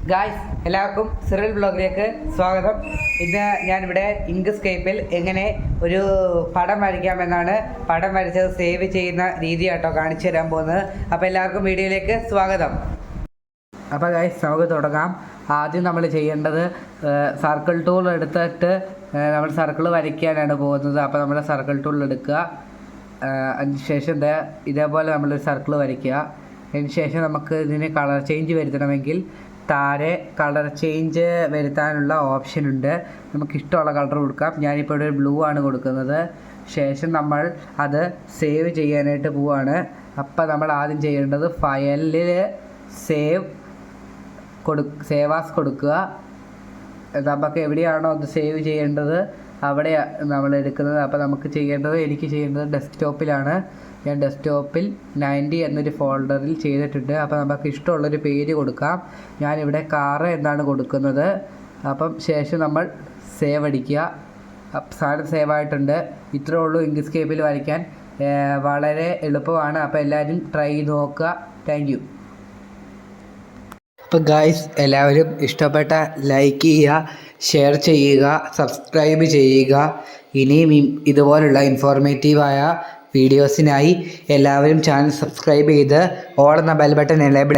Guys എല്ലാവർക്കും Cyril ബ്ലോഗിലേക്ക് സ്വാഗതം. ഇന്ന് ഞാനിവിടെ ഇങ്ക്സ്കേപ്പിൽ എങ്ങനെ ഒരു പടം വരയ്ക്കാമെന്നാണ് പടം വരച്ചത് സേവ് ചെയ്യുന്ന രീതിയാട്ടോ കാണിച്ചു തരാൻ പോകുന്നത്. അപ്പോൾ എല്ലാവർക്കും വീഡിയോയിലേക്ക് സ്വാഗതം. അപ്പോൾ ഗായ്സ് നമുക്ക് തുടങ്ങാം. ആദ്യം നമ്മൾ ചെയ്യേണ്ടത് സർക്കിൾ ടൂൾ എടുത്തിട്ട് നമ്മൾ സർക്കിൾ വരയ്ക്കാനാണ് പോകുന്നത്. അപ്പോൾ നമ്മൾ സർക്കിൾ ടൂൾ എടുക്കുക. അതിനുശേഷം ഇതേപോലെ നമ്മളൊരു സർക്കിൾ വരയ്ക്കുക. അതിനുശേഷം നമുക്ക് ഇതിന് കളർ ചേഞ്ച് വരുത്തണമെങ്കിൽ താഴെ കളർ ചേഞ്ച് വരുത്താനുള്ള ഓപ്ഷൻ ഉണ്ട്. നമുക്ക് ഇഷ്ടമുള്ള കളർ കൊടുക്കാം. ഞാനിപ്പോൾ ഒരു ബ്ലൂ ആണ് കൊടുക്കുന്നത്. ശേഷം നമ്മൾ അത് സേവ് ചെയ്യാനായിട്ട് പോവുകയാണ്. അപ്പോൾ നമ്മൾ ആദ്യം ചെയ്യേണ്ടത് ഫയലിൽ സേവ് ആസ് കൊടുക്കുക. നമുക്ക് എവിടെയാണോ അത് സേവ് ചെയ്യേണ്ടത് അവിടെ നമ്മൾ എടുക്കുന്നത്. അപ്പോൾ എനിക്ക് ചെയ്യേണ്ടത് ഡെസ്ക്ടോപ്പിലാണ്. ഞാൻ ഡെസ്ക്ടോപ്പിൽ 90 എന്നൊരു ഫോൾഡറിൽ ചെയ്തിട്ടുണ്ട്. അപ്പോൾ നമുക്ക് ഇഷ്ടമുള്ളൊരു പേര് കൊടുക്കാം. ഞാനിവിടെ കാറ് എന്നാണ് കൊടുക്കുന്നത്. അപ്പം ശേഷം നമ്മൾ സേവ് അടിക്കുക. സാധനം സേവ് ആയിട്ടുണ്ട്. ഇത്രയേ ഉള്ളൂ ഇങ്ക്സ്കേപ്പിൽ വരയ്ക്കാൻ. വളരെ എളുപ്പമാണ്. അപ്പോൾ എല്ലാവരും ട്രൈ ചെയ്ത് നോക്കുക. Thank you. അപ്പോൾ ഗായ്സ് എല്ലാവരും ഇഷ്ടപ്പെട്ട ലൈക്ക് ചെയ്യുക, ഷെയർ ചെയ്യുക, സബ്സ്ക്രൈബ് ചെയ്യുക. ഇനിയും ഇതുപോലുള്ള ഇൻഫോർമേറ്റീവായ വീഡിയോസിനായി എല്ലാവരും ചാനൽ സബ്സ്ക്രൈബ് ചെയ്ത് ഓൾ എന്ന ബെൽ ബട്ടൺ എനേബിൾ